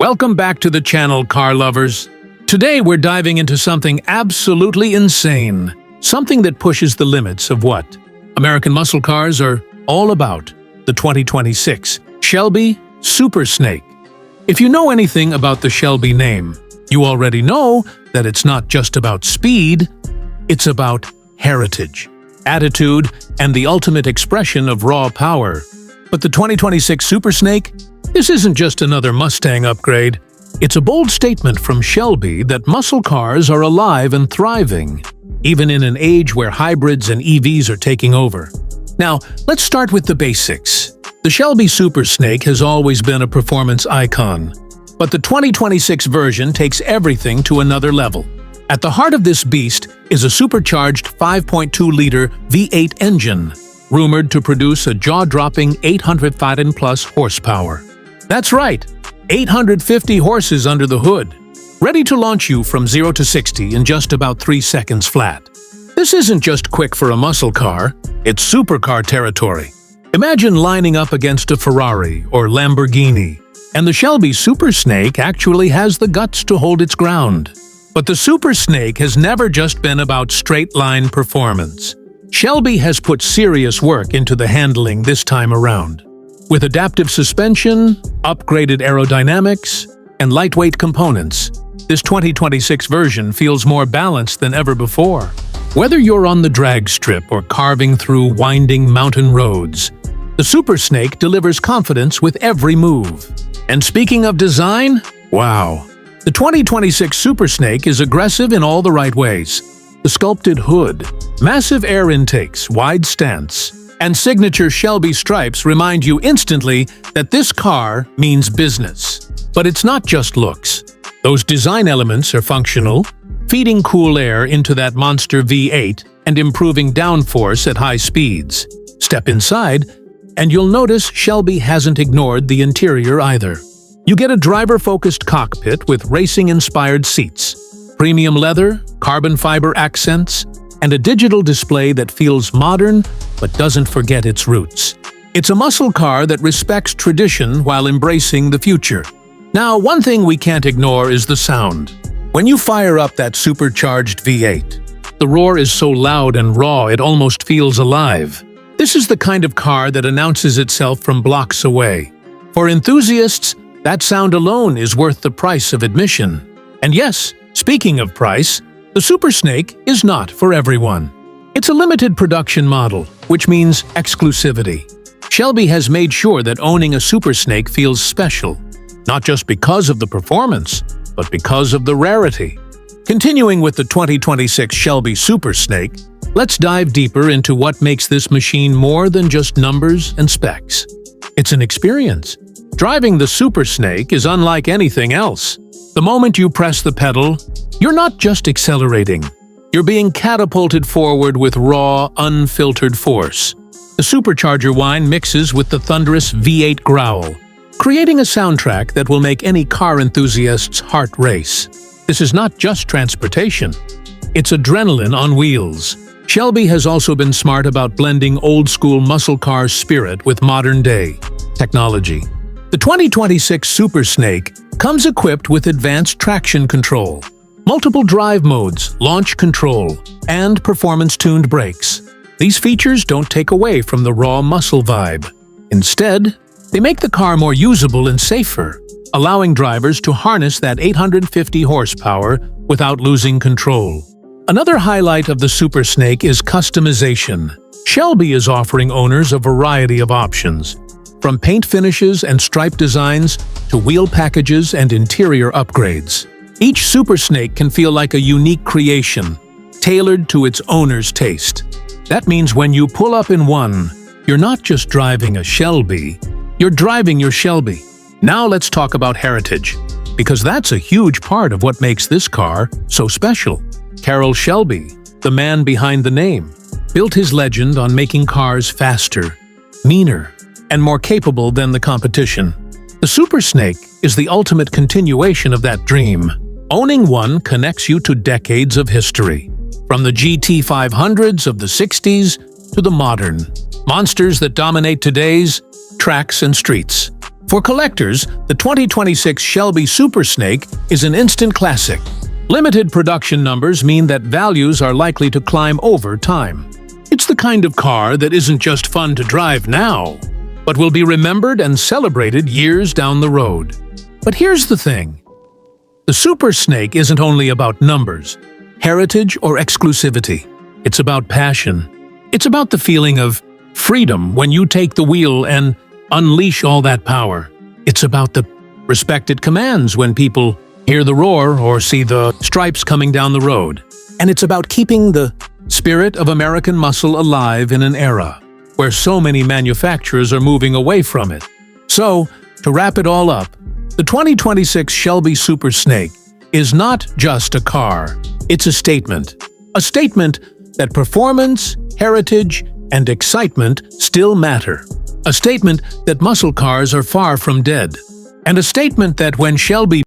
Welcome back to the channel, car lovers. Today we're diving into something absolutely insane. Something that pushes the limits of what American muscle cars are all about. The 2026 Shelby Super Snake. If you know anything about the Shelby name, you already know that it's not just about speed, it's about heritage, attitude, and the ultimate expression of raw power. But the 2026 Super Snake? This isn't just another Mustang upgrade. It's a bold statement from Shelby that muscle cars are alive and thriving, even in an age where hybrids and EVs are taking over. Now, let's start with the basics. The Shelby Super Snake has always been a performance icon, but the 2026 version takes everything to another level. At the heart of this beast is a supercharged 5.2-liter V8 engine, rumored to produce a jaw-dropping 850+ horsepower. That's right, 850 horses under the hood, ready to launch you from 0 to 60 in just about 3 seconds flat. This isn't just quick for a muscle car, it's supercar territory. Imagine lining up against a Ferrari or Lamborghini, and the Shelby Super Snake actually has the guts to hold its ground. But the Super Snake has never just been about straight-line performance. Shelby has put serious work into the handling this time around. With adaptive suspension, upgraded aerodynamics, and lightweight components, this 2026 version feels more balanced than ever before. Whether you're on the drag strip or carving through winding mountain roads, the Super Snake delivers confidence with every move. And speaking of design, wow! The 2026 Super Snake is aggressive in all the right ways. The sculpted hood, massive air intakes, wide stance, and signature Shelby stripes remind you instantly that this car means business. But it's not just looks. Those design elements are functional, feeding cool air into that monster V8 and improving downforce at high speeds. Step inside, and you'll notice Shelby hasn't ignored the interior either. You get a driver-focused cockpit with racing-inspired seats, premium leather, carbon fiber accents, and a digital display that feels modern but doesn't forget its roots. It's a muscle car that respects tradition while embracing the future. Now, one thing we can't ignore is the sound. When you fire up that supercharged V8, the roar is so loud and raw it almost feels alive. This is the kind of car that announces itself from blocks away. For enthusiasts, that sound alone is worth the price of admission. And yes, speaking of price, the Super Snake is not for everyone. It's a limited production model, which means exclusivity. Shelby has made sure that owning a Super Snake feels special, not just because of the performance, but because of the rarity. Continuing with the 2026 Shelby Super Snake, let's dive deeper into what makes this machine more than just numbers and specs. It's an experience. Driving the Super Snake is unlike anything else. The moment you press the pedal, you're not just accelerating. You're being catapulted forward with raw, unfiltered force. The supercharger whine mixes with the thunderous V8 growl, creating a soundtrack that will make any car enthusiast's heart race. This is not just transportation. It's adrenaline on wheels. Shelby has also been smart about blending old-school muscle car spirit with modern-day technology. The 2026 Super Snake comes equipped with advanced traction control, multiple drive modes, launch control, and performance-tuned brakes. These features don't take away from the raw muscle vibe. Instead, they make the car more usable and safer, allowing drivers to harness that 850 horsepower without losing control. Another highlight of the Super Snake is customization. Shelby is offering owners a variety of options, from paint finishes and stripe designs to wheel packages and interior upgrades. Each Super Snake can feel like a unique creation, tailored to its owner's taste. That means when you pull up in one, you're not just driving a Shelby, you're driving your Shelby. Now let's talk about heritage, because that's a huge part of what makes this car so special. Carroll Shelby, the man behind the name, built his legend on making cars faster, meaner, and more capable than the competition. The Super Snake is the ultimate continuation of that dream. Owning one connects you to decades of history, from the GT 500s of the 60s to the modern monsters that dominate today's tracks and streets. For collectors, the 2026 Shelby Super Snake is an instant classic. Limited production numbers mean that values are likely to climb over time. It's the kind of car that isn't just fun to drive now, but will be remembered and celebrated years down the road. But here's the thing. The Super Snake isn't only about numbers, heritage, or exclusivity. It's about passion. It's about the feeling of freedom when you take the wheel and unleash all that power. It's about the respect it commands when people hear the roar or see the stripes coming down the road. And it's about keeping the spirit of American muscle alive in an era where so many manufacturers are moving away from it. So, to wrap it all up, the 2026 Shelby Super Snake is not just a car. It's a statement. A statement that performance, heritage, and excitement still matter. A statement that muscle cars are far from dead. And a statement that when Shelby